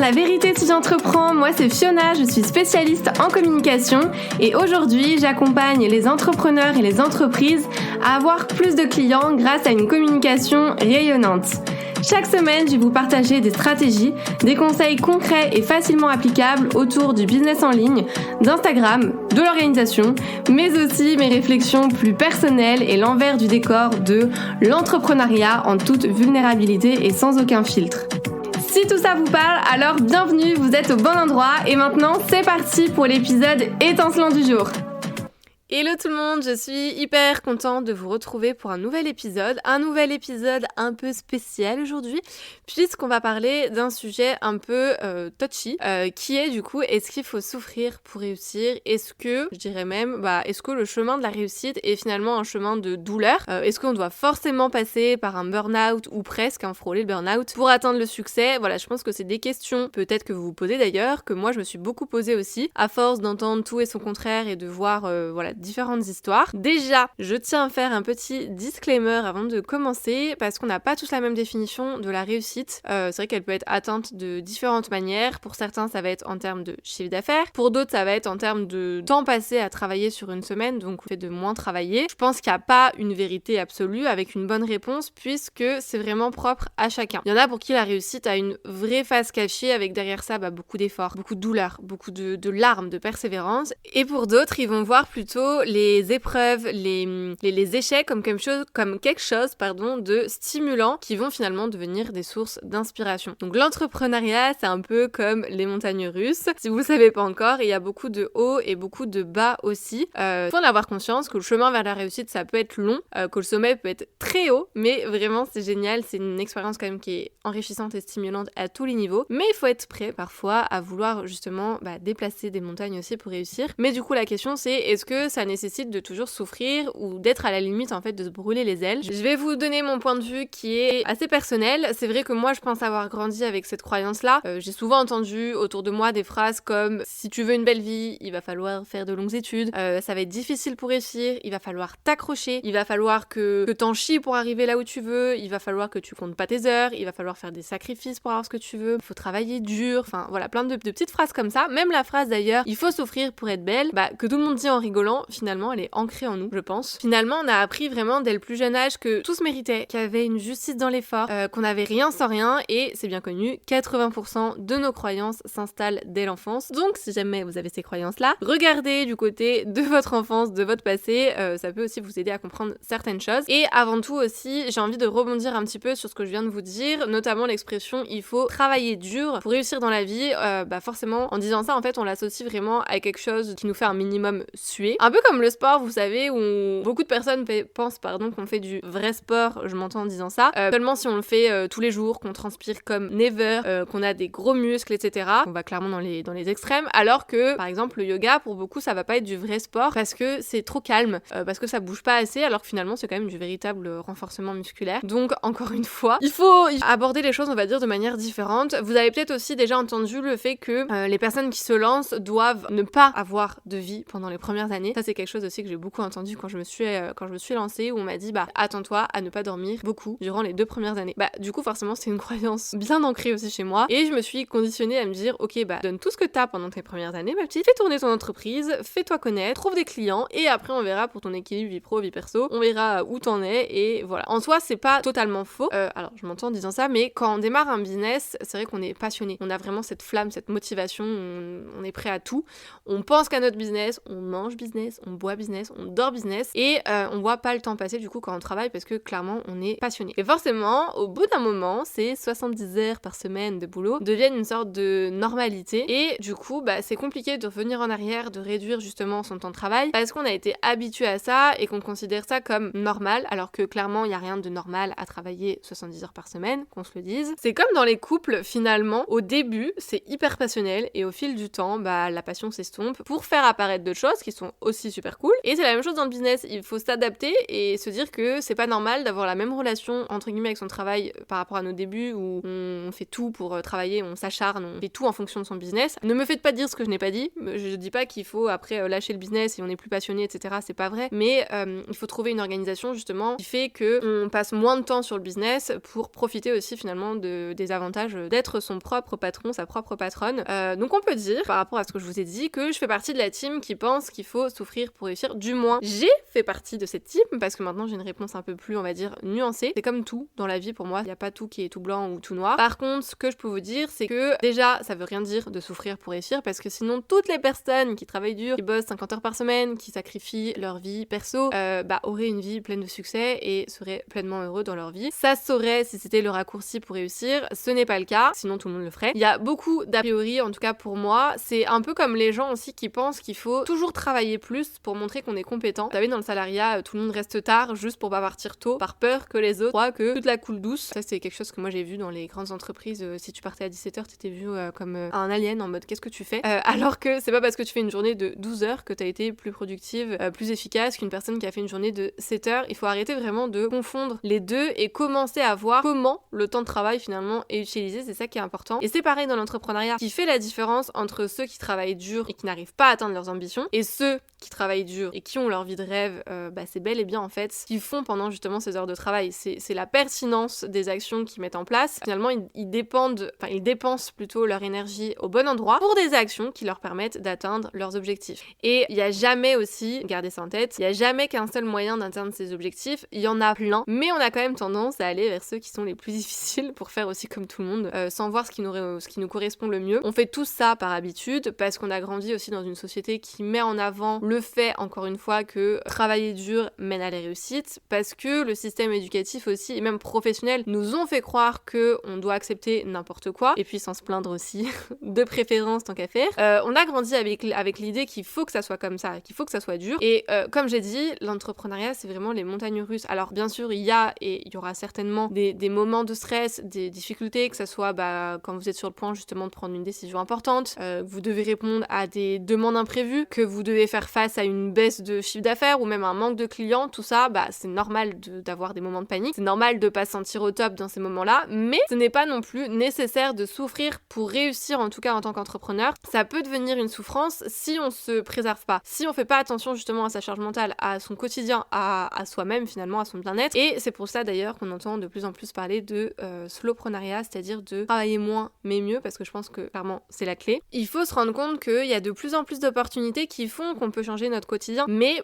La vérité si j'entreprends, moi c'est Fiona, je suis spécialiste en communication et aujourd'hui j'accompagne les entrepreneurs et les entreprises à avoir plus de clients grâce à une communication rayonnante. Chaque semaine, je vais vous partager des stratégies, des conseils concrets et facilement applicables autour du business en ligne, d'Instagram, de l'organisation, mais aussi mes réflexions plus personnelles et l'envers du décor de l'entrepreneuriat en toute vulnérabilité et sans aucun filtre. Si tout ça vous parle, alors bienvenue, vous êtes au bon endroit et maintenant c'est parti pour l'épisode étincelant du jour. Hello tout le monde, je suis hyper contente de vous retrouver pour un nouvel épisode un peu spécial aujourd'hui, puisqu'on va parler d'un sujet un peu touchy, qui est du coup, est-ce qu'il faut souffrir pour réussir? Est-ce que, je dirais même, est-ce que le chemin de la réussite est finalement un chemin de douleur? Est-ce qu'on doit forcément passer par un burn-out ou presque, frôler le burn-out pour atteindre le succès? Voilà, je pense que c'est des questions, peut-être que vous vous posez d'ailleurs, que moi je me suis beaucoup posée aussi, à force d'entendre tout et son contraire et de voir, différentes histoires. Déjà, je tiens à faire un petit disclaimer avant de commencer parce qu'on n'a pas tous la même définition de la réussite. C'est vrai qu'elle peut être atteinte de différentes manières. Pour certains, ça va être en termes de chiffre d'affaires. Pour d'autres, ça va être en termes de temps passé à travailler sur une semaine, donc le fait de moins travailler. Je pense qu'il n'y a pas une vérité absolue avec une bonne réponse puisque c'est vraiment propre à chacun. Il y en a pour qui la réussite a une vraie face cachée avec derrière ça beaucoup d'efforts, beaucoup de douleurs, beaucoup de larmes, de persévérance. Et pour d'autres, ils vont voir plutôt les épreuves, les échecs comme quelque chose de stimulant qui vont finalement devenir des sources d'inspiration. Donc l'entrepreneuriat, c'est un peu comme les montagnes russes. Si vous ne savez pas encore, il y a beaucoup de hauts et beaucoup de bas aussi. Faut en avoir conscience que le chemin vers la réussite, ça peut être long, que le sommet peut être très haut, mais vraiment c'est génial, c'est une expérience quand même qui est enrichissante et stimulante à tous les niveaux. Mais il faut être prêt parfois à vouloir justement déplacer des montagnes aussi pour réussir. Mais du coup la question c'est, est-ce que ça nécessite de toujours souffrir ou d'être à la limite en fait de se brûler les ailes? Je vais vous donner mon point de vue qui est assez personnel. C'est vrai que moi je pense avoir grandi avec cette croyance-là. J'ai souvent entendu autour de moi des phrases comme si tu veux une belle vie, il va falloir faire de longues études, ça va être difficile pour réussir, il va falloir t'accrocher, il va falloir que t'en chies pour arriver là où tu veux, il va falloir que tu comptes pas tes heures, il va falloir faire des sacrifices pour avoir ce que tu veux, il faut travailler dur, enfin voilà, plein de petites phrases comme ça. Même la phrase d'ailleurs, il faut souffrir pour être belle, que tout le monde dit en rigolant, finalement elle est ancrée en nous, je pense. Finalement on a appris vraiment dès le plus jeune âge que tout se méritait, qu'il y avait une justice dans l'effort, qu'on n'avait rien sans rien, et c'est bien connu, 80% de nos croyances s'installent dès l'enfance. Donc si jamais vous avez ces croyances là, regardez du côté de votre enfance, de votre passé, ça peut aussi vous aider à comprendre certaines choses. Et avant tout aussi, j'ai envie de rebondir un petit peu sur ce que je viens de vous dire, notamment l'expression il faut travailler dur pour réussir dans la vie. Forcément en disant ça en fait on l'associe vraiment à quelque chose qui nous fait un minimum suer, un peu comme le sport, vous savez, où beaucoup de personnes pensent qu'on fait du vrai sport, je m'entends en disant ça, seulement si on le fait tous les jours, qu'on transpire comme never, qu'on a des gros muscles, etc. On va clairement dans les extrêmes, alors que par exemple le yoga, pour beaucoup ça va pas être du vrai sport parce que c'est trop calme, parce que ça bouge pas assez, alors que finalement c'est quand même du véritable renforcement musculaire. Donc encore une fois, il faut aborder les choses on va dire de manière différente. Vous avez peut-être aussi déjà entendu le fait que les personnes qui se lancent doivent ne pas avoir de vie pendant les premières années. Ça c'est quelque chose aussi que j'ai beaucoup entendu quand je me suis lancée, où on m'a dit attends-toi à ne pas dormir beaucoup durant les 2 premières années. Du coup forcément c'est une croyance bien ancrée aussi chez moi, et je me suis conditionnée à me dire ok donne tout ce que t'as pendant tes premières années ma petite, fais tourner ton entreprise, fais-toi connaître, trouve des clients, et après on verra pour ton équilibre vie pro, vie perso, on verra où t'en es, et voilà. En soi c'est pas totalement faux, alors je m'entends en disant ça, mais quand on démarre un business, c'est vrai qu'on est passionné, on a vraiment cette flamme, cette motivation, on est prêt à tout, on pense qu'à notre business, on mange business, on boit business, on dort business, et on voit pas le temps passer du coup quand on travaille parce que clairement on est passionné. Et forcément au bout d'un moment, ces 70 heures par semaine de boulot deviennent une sorte de normalité, et du coup c'est compliqué de revenir en arrière, de réduire justement son temps de travail parce qu'on a été habitué à ça et qu'on considère ça comme normal, alors que clairement il n'y a rien de normal à travailler 70 heures par semaine, qu'on se le dise. C'est comme dans les couples finalement, au début c'est hyper passionnel et au fil du temps la passion s'estompe pour faire apparaître d'autres choses qui sont aussi aussi super cool. Et c'est la même chose dans le business, il faut s'adapter et se dire que c'est pas normal d'avoir la même relation entre guillemets avec son travail par rapport à nos débuts où on fait tout pour travailler, on s'acharne, on fait tout en fonction de son business. Ne me faites pas dire ce que je n'ai pas dit, je dis pas qu'il faut après lâcher le business et on n'est plus passionné, etc. C'est pas vrai, mais il faut trouver une organisation justement qui fait que on passe moins de temps sur le business pour profiter aussi finalement des avantages d'être son propre patron, sa propre patronne. Donc on peut dire, par rapport à ce que je vous ai dit, que je fais partie de la team qui pense qu'il faut souffrir pour réussir. Du moins, j'ai fait partie de cette team parce que maintenant j'ai une réponse un peu plus, on va dire, nuancée. C'est comme tout dans la vie pour moi, il n'y a pas tout qui est tout blanc ou tout noir. Par contre, ce que je peux vous dire, c'est que déjà, ça veut rien dire de souffrir pour réussir parce que sinon, toutes les personnes qui travaillent dur, qui bossent 50 heures par semaine, qui sacrifient leur vie perso, auraient une vie pleine de succès et seraient pleinement heureux dans leur vie. Ça se saurait si c'était le raccourci pour réussir, ce n'est pas le cas, sinon tout le monde le ferait. Il y a beaucoup d'a priori, en tout cas pour moi, c'est un peu comme les gens aussi qui pensent qu'il faut toujours travailler plus pour montrer qu'on est compétent. Vous savez, dans le salariat, tout le monde reste tard juste pour pas partir tôt, par peur que les autres croient que toute la coule douce. Ça, c'est quelque chose que moi j'ai vu dans les grandes entreprises. Si tu partais à 17h, t'étais vu comme un alien en mode qu'est-ce que tu fais, alors que c'est pas parce que tu fais une journée de 12 heures que t'as été plus productive, plus efficace qu'une personne qui a fait une journée de 7 heures. Il faut arrêter vraiment de confondre les deux et commencer à voir comment le temps de travail finalement est utilisé. C'est ça qui est important. Et c'est pareil dans l'entrepreneuriat, qui fait la différence entre ceux qui travaillent dur et qui n'arrivent pas à atteindre leurs ambitions et ceux qui travaillent dur et qui ont leur vie de rêve. C'est bel et bien en fait ce qu'ils font pendant justement ces heures de travail. C'est la pertinence des actions qu'ils mettent en place. Finalement, ils dépensent plutôt leur énergie au bon endroit pour des actions qui leur permettent d'atteindre leurs objectifs. Et il y a jamais aussi, gardez ça en tête, il y a jamais qu'un seul moyen d'atteindre ces objectifs. Il y en a plein, mais on a quand même tendance à aller vers ceux qui sont les plus difficiles pour faire aussi comme tout le monde, sans voir ce qui nous correspond le mieux. On fait tout ça par habitude parce qu'on a grandi aussi dans une société qui met en avant le fait, encore une fois, que travailler dur mène à la réussite, parce que le système éducatif aussi, et même professionnel, nous ont fait croire qu'on doit accepter n'importe quoi, et puis sans se plaindre aussi, de préférence tant qu'à faire. On a grandi avec l'idée qu'il faut que ça soit comme ça, qu'il faut que ça soit dur, et comme j'ai dit, l'entrepreneuriat, c'est vraiment les montagnes russes. Alors bien sûr, il y a, et il y aura certainement des moments de stress, des difficultés, que ça soit quand vous êtes sur le point justement de prendre une décision importante, vous devez répondre à des demandes imprévues, que vous devez faire face à une baisse de chiffre d'affaires ou même un manque de clients, tout ça, c'est normal d'avoir des moments de panique, c'est normal de pas se sentir au top dans ces moments-là, mais ce n'est pas non plus nécessaire de souffrir pour réussir, en tout cas en tant qu'entrepreneur. Ça peut devenir une souffrance si on se préserve pas, si on fait pas attention justement à sa charge mentale, à son quotidien, à soi-même finalement, à son bien-être. Et c'est pour ça d'ailleurs qu'on entend de plus en plus parler de slowprenariat, c'est-à-dire de travailler moins mais mieux, parce que je pense que clairement c'est la clé. Il faut se rendre compte qu'il y a de plus en plus d'opportunités qui font qu'on peut changer notre quotidien, mais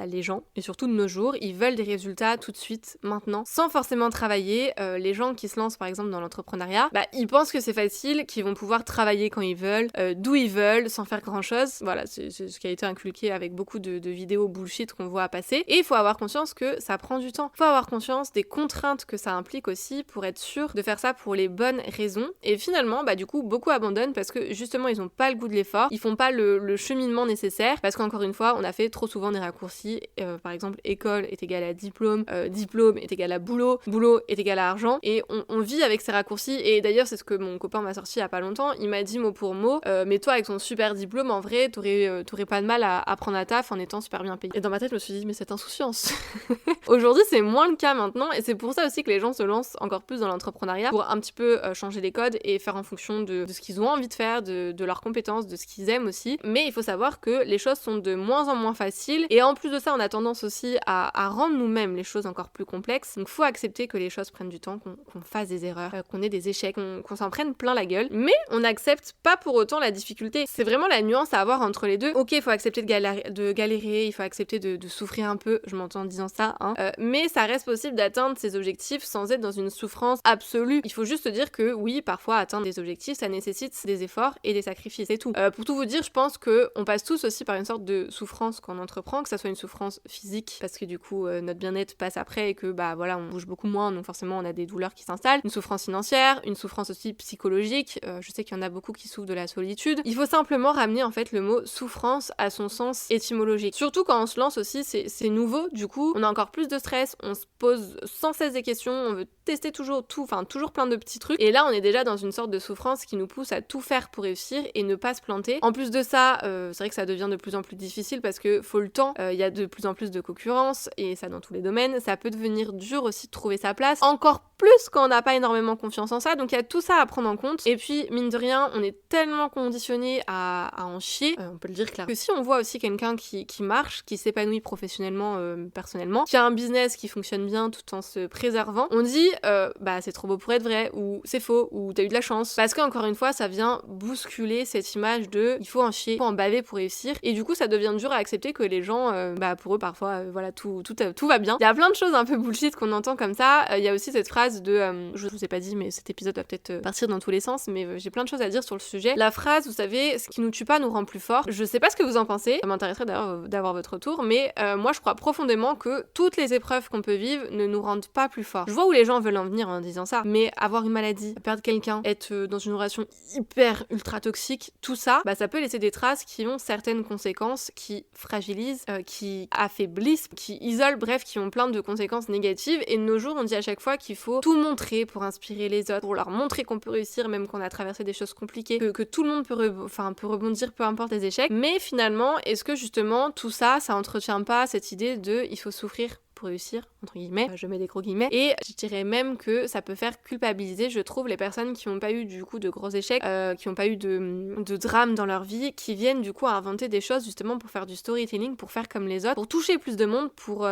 les gens, et surtout de nos jours, ils veulent des résultats tout de suite, maintenant, sans forcément travailler. Les gens qui se lancent par exemple dans l'entrepreneuriat, ils pensent que c'est facile, qu'ils vont pouvoir travailler quand ils veulent, d'où ils veulent, sans faire grand chose. Voilà, c'est ce qui a été inculqué avec beaucoup de vidéos bullshit qu'on voit passer. Et il faut avoir conscience que ça prend du temps. Il faut avoir conscience des contraintes que ça implique aussi pour être sûr de faire ça pour les bonnes raisons. Et finalement, du coup, beaucoup abandonnent parce que justement, ils ont pas le goût de l'effort, ils font pas le cheminement nécessaire, parce qu'encore une fois, on a fait trop souvent des raccourcis. Par exemple, école est égal à diplôme, diplôme est égal à boulot, boulot est égal à argent, et on vit avec ces raccourcis. Et d'ailleurs, c'est ce que mon copain m'a sorti il y a pas longtemps, il m'a dit mot pour mot, mais toi avec ton super diplôme, en vrai, t'aurais pas de mal à prendre un taf en étant super bien payé. Et dans ma tête, je me suis dit, mais cette insouciance. Aujourd'hui, c'est moins le cas maintenant, et c'est pour ça aussi que les gens se lancent encore plus dans l'entrepreneuriat, pour un petit peu changer les codes et faire en fonction de ce qu'ils ont envie de faire, de leurs compétences, de ce qu'ils aiment aussi. Mais il faut savoir que les choses sont de moins en moins faciles, et en plus de ça, on a tendance aussi à rendre nous-mêmes les choses encore plus complexes. Donc faut accepter que les choses prennent du temps, qu'on fasse des erreurs, qu'on ait des échecs, qu'on s'en prenne plein la gueule, mais on n'accepte pas pour autant la difficulté. C'est vraiment la nuance à avoir entre les deux. Ok, il faut accepter de galérer, il faut accepter de souffrir un peu, je m'entends en disant ça, mais ça reste possible d'atteindre ses objectifs sans être dans une souffrance absolue. Il faut juste se dire que oui, parfois atteindre des objectifs, ça nécessite des efforts et des sacrifices, c'est tout. Pour tout vous dire, je pense qu'on passe tous aussi par une sorte de souffrance quand on entreprend, que ça soit une souffrance physique, parce que du coup notre bien-être passe après et que on bouge beaucoup moins, donc forcément on a des douleurs qui s'installent, une souffrance financière, une souffrance aussi psychologique, je sais qu'il y en a beaucoup qui souffrent de la solitude. Il faut simplement ramener en fait le mot souffrance à son sens étymologique. Surtout quand on se lance aussi, c'est nouveau, du coup on a encore plus de stress, on se pose sans cesse des questions, on veut tester toujours toujours plein de petits trucs, et là on est déjà dans une sorte de souffrance qui nous pousse à tout faire pour réussir et ne pas se planter. En plus de ça, c'est vrai que ça devient de plus en plus difficile difficile parce que faut le temps, il y a de plus en plus de concurrence et ça dans tous les domaines, ça peut devenir dur aussi de trouver sa place, encore plus quand on n'a pas énormément confiance en ça, donc il y a tout ça à prendre en compte. Et puis mine de rien, on est tellement conditionné à en chier, on peut le dire clairement, que si on voit aussi quelqu'un qui marche, qui s'épanouit professionnellement, personnellement, qui a un business qui fonctionne bien tout en se préservant, on dit bah c'est trop beau pour être vrai, ou c'est faux, ou t'as eu de la chance, parce qu'encore une fois ça vient bousculer cette image de il faut en chier, il faut en baver pour réussir, et du coup ça devient dur à accepter que les gens, bah pour eux parfois voilà tout va bien. Il y a plein de choses un peu bullshit qu'on entend comme ça. Il y a aussi cette phrase de je vous ai pas dit mais cet épisode va peut-être partir dans tous les sens, mais j'ai plein de choses à dire sur le sujet. La phrase, vous savez, ce qui nous tue pas nous rend plus fort. Je sais pas ce que vous en pensez, ça m'intéresserait d'ailleurs d'avoir votre retour, mais moi je crois profondément que toutes les épreuves qu'on peut vivre ne nous rendent pas plus forts. Je vois où les gens veulent en venir en disant ça, mais avoir une maladie, perdre quelqu'un, être dans une relation hyper ultra toxique, tout ça, bah ça peut laisser des traces qui ont certaines conséquences, qui fragilisent, qui affaiblissent, qui isolent, bref, qui ont plein de conséquences négatives. Et de nos jours, on dit à chaque fois qu'il faut tout montrer pour inspirer les autres, pour leur montrer qu'on peut réussir même quand on a traversé des choses compliquées, que tout le monde peut rebondir peu importe les échecs. Mais finalement, est-ce que justement tout ça, ça entretient pas cette idée de il faut souffrir pour réussir, entre guillemets, je mets des gros guillemets, et je dirais même que ça peut faire culpabiliser, je trouve, les personnes qui n'ont pas eu du coup de gros échecs, qui n'ont pas eu de drame dans leur vie, qui viennent du coup à inventer des choses justement pour faire du storytelling, pour faire comme les autres, pour toucher plus de monde, pour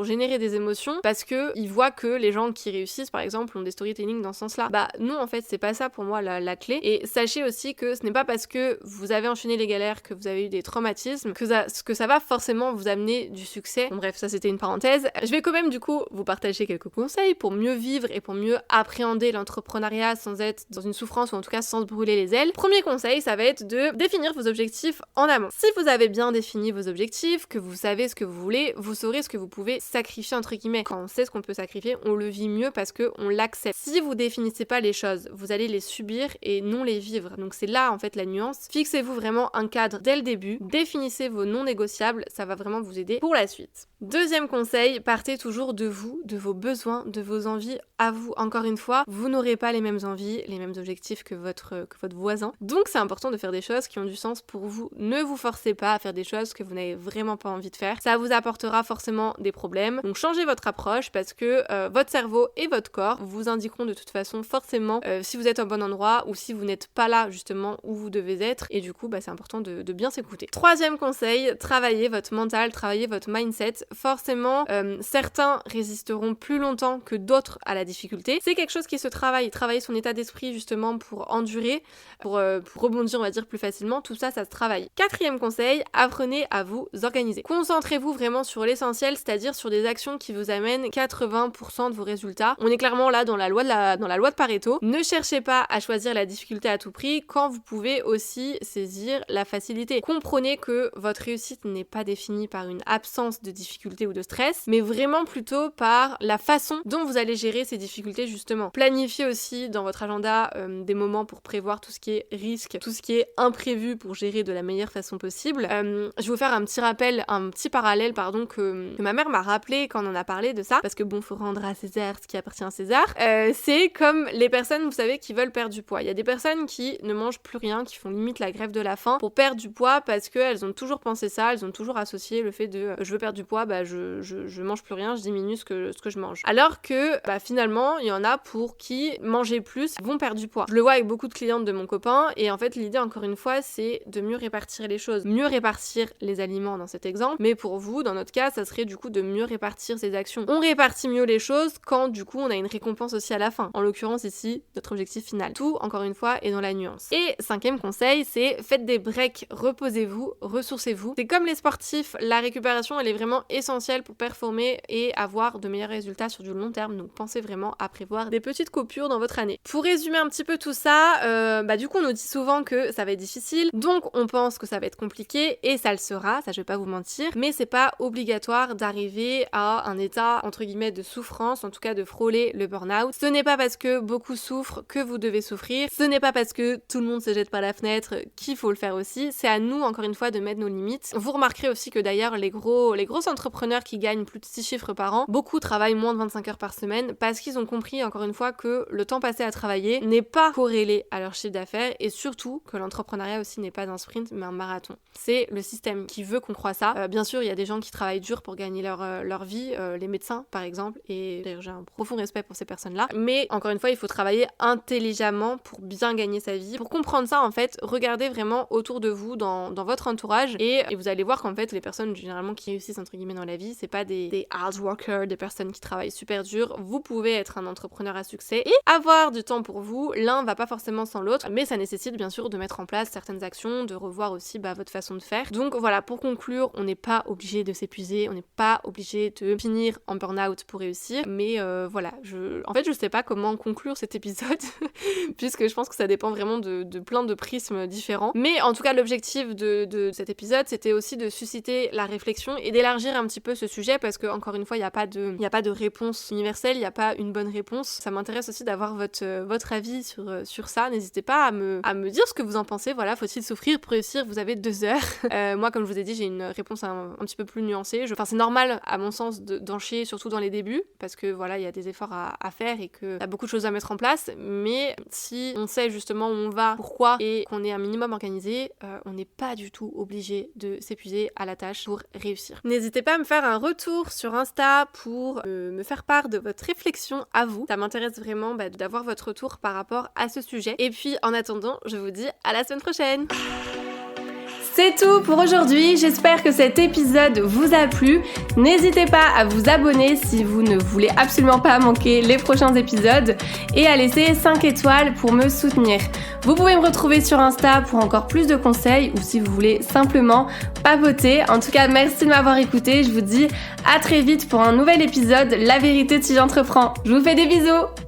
générer des émotions, parce que ils voient que les gens qui réussissent par exemple ont des storytelling dans ce sens-là. Bah non, en fait c'est pas ça pour moi la clé, et sachez aussi que ce n'est pas parce que vous avez enchaîné les galères, que vous avez eu des traumatismes, que ça va forcément vous amener du succès. Bon, bref, ça c'était une parenthèse. Je vais quand même du coup vous partager quelques conseils pour mieux vivre et pour mieux appréhender l'entrepreneuriat sans être dans une souffrance, ou en tout cas sans se brûler les ailes. Premier conseil, ça va être de définir vos objectifs en amont. Si vous avez bien défini vos objectifs, que vous savez ce que vous voulez, vous saurez ce que vous pouvez sacrifier entre guillemets. Quand on sait ce qu'on peut sacrifier, on le vit mieux parce qu'on l'accepte. Si vous définissez pas les choses, vous allez les subir et non les vivre. Donc c'est là en fait la nuance. Fixez-vous vraiment un cadre dès le début, définissez vos non négociables, ça va vraiment vous aider pour la suite. Deuxième conseil, partez toujours de vous, de vos besoins, de vos envies à vous. Encore une fois, vous n'aurez pas les mêmes envies, les mêmes objectifs que votre voisin. Donc c'est important de faire des choses qui ont du sens pour vous. Ne vous forcez pas à faire des choses que vous n'avez vraiment pas envie de faire. Ça vous apportera forcément des problèmes. Donc changez votre approche parce que votre cerveau et votre corps vous indiqueront de toute façon forcément si vous êtes au bon endroit ou si vous n'êtes pas là justement où vous devez être. Et du coup, c'est important de bien s'écouter. Troisième conseil, travaillez votre mental, travaillez votre mindset. Forcément, certains résisteront plus longtemps que d'autres à la difficulté. C'est quelque chose qui se travaille. Travailler son état d'esprit justement pour endurer, pour rebondir on va dire plus facilement. Tout ça, ça se travaille. Quatrième conseil, apprenez à vous organiser. Concentrez-vous vraiment sur l'essentiel, c'est-à-dire sur des actions qui vous amènent 80% de vos résultats. On est clairement là dans la loi de Pareto. Ne cherchez pas à choisir la difficulté à tout prix quand vous pouvez aussi saisir la facilité. Comprenez que votre réussite n'est pas définie par une absence de difficulté ou de stress, mais vraiment plutôt par la façon dont vous allez gérer ces difficultés justement. Planifiez aussi dans votre agenda des moments pour prévoir tout ce qui est risque, tout ce qui est imprévu pour gérer de la meilleure façon possible. Je vais vous faire un petit parallèle que ma mère m'a rappelé quand on en a parlé de ça, parce que bon, faut rendre à César ce qui appartient à César. C'est comme les personnes, vous savez, qui veulent perdre du poids. Il y a des personnes qui ne mangent plus rien, qui font limite la grève de la faim pour perdre du poids parce qu'elles ont toujours pensé ça, elles ont toujours associé le fait de je veux perdre du poids, je mange plus rien, je diminue ce que je mange. Alors que finalement, il y en a pour qui manger plus vont perdre du poids. Je le vois avec beaucoup de clientes de mon copain et en fait l'idée encore une fois c'est de mieux répartir les choses, mieux répartir les aliments dans cet exemple, mais pour vous, dans notre cas, ça serait du coup de mieux répartir ses actions. On répartit mieux les choses quand du coup on a une récompense aussi à la fin. En l'occurrence ici, notre objectif final. Tout, encore une fois, est dans la nuance. Et cinquième conseil, c'est faites des breaks, reposez-vous, ressourcez-vous. C'est comme les sportifs, la récupération elle est vraiment essentielle pour performer et avoir de meilleurs résultats sur du long terme, donc pensez vraiment à prévoir des petites coupures dans votre année. Pour résumer un petit peu tout ça, du coup on nous dit souvent que ça va être difficile, donc on pense que ça va être compliqué et ça le sera, ça je vais pas vous mentir, mais c'est pas obligatoire d'arriver à un état entre guillemets de souffrance, en tout cas de frôler le burn-out. Ce n'est pas parce que beaucoup souffrent que vous devez souffrir, ce n'est pas parce que tout le monde se jette par la fenêtre qu'il faut le faire aussi, c'est à nous encore une fois de mettre nos limites. Vous remarquerez aussi que d'ailleurs les gros entrepreneurs qui gagnent même plus de 6 chiffres par an, beaucoup travaillent moins de 25 heures par semaine parce qu'ils ont compris encore une fois que le temps passé à travailler n'est pas corrélé à leur chiffre d'affaires et surtout que l'entrepreneuriat aussi n'est pas un sprint mais un marathon. C'est le système qui veut qu'on croie ça. Bien sûr, il y a des gens qui travaillent dur pour gagner leur vie, les médecins par exemple, et d'ailleurs j'ai un profond respect pour ces personnes-là, mais encore une fois, il faut travailler intelligemment pour bien gagner sa vie. Pour comprendre ça, en fait, regardez vraiment autour de vous, dans votre entourage, et vous allez voir qu'en fait, les personnes généralement qui réussissent entre guillemets dans la vie, c'est pas des hard workers, des personnes qui travaillent super dur. Vous pouvez être un entrepreneur à succès et avoir du temps pour vous. L'un va pas forcément sans l'autre, mais ça nécessite bien sûr de mettre en place certaines actions, de revoir aussi votre façon de faire. Donc voilà, pour conclure, on n'est pas obligé de s'épuiser, on n'est pas obligé de finir en burn-out pour réussir, mais voilà, en fait je sais pas comment conclure cet épisode puisque je pense que ça dépend vraiment de plein de prismes différents, mais en tout cas l'objectif de cet épisode c'était aussi de susciter la réflexion et d'élargir un petit peu ce sujet parce que encore une fois il n'y a pas de réponse universelle, il n'y a pas une bonne réponse. Ça m'intéresse aussi d'avoir votre avis sur ça. N'hésitez pas à me dire ce que vous en pensez. Voilà, faut-il souffrir pour réussir? Vous avez 2 heures. Moi, comme je vous ai dit, j'ai une réponse un petit peu plus nuancée. Enfin, c'est normal, à mon sens, d'en chier, surtout dans les débuts, parce que voilà, il y a des efforts à faire et qu'il y a beaucoup de choses à mettre en place. Mais si on sait justement où on va, pourquoi, et qu'on est un minimum organisé, on n'est pas du tout obligé de s'épuiser à la tâche pour réussir. N'hésitez pas à me faire un retour sur Insta pour me faire part de votre réflexion à vous. Ça m'intéresse vraiment d'avoir votre retour par rapport à ce sujet. Et puis en attendant, je vous dis à la semaine prochaine. C'est tout pour aujourd'hui, j'espère que cet épisode vous a plu. N'hésitez pas à vous abonner si vous ne voulez absolument pas manquer les prochains épisodes et à laisser 5 étoiles pour me soutenir. Vous pouvez me retrouver sur Insta pour encore plus de conseils ou si vous voulez simplement papoter. En tout cas, merci de m'avoir écouté. Je vous dis à très vite pour un nouvel épisode La vérité si j'entreprends. Je vous fais des bisous.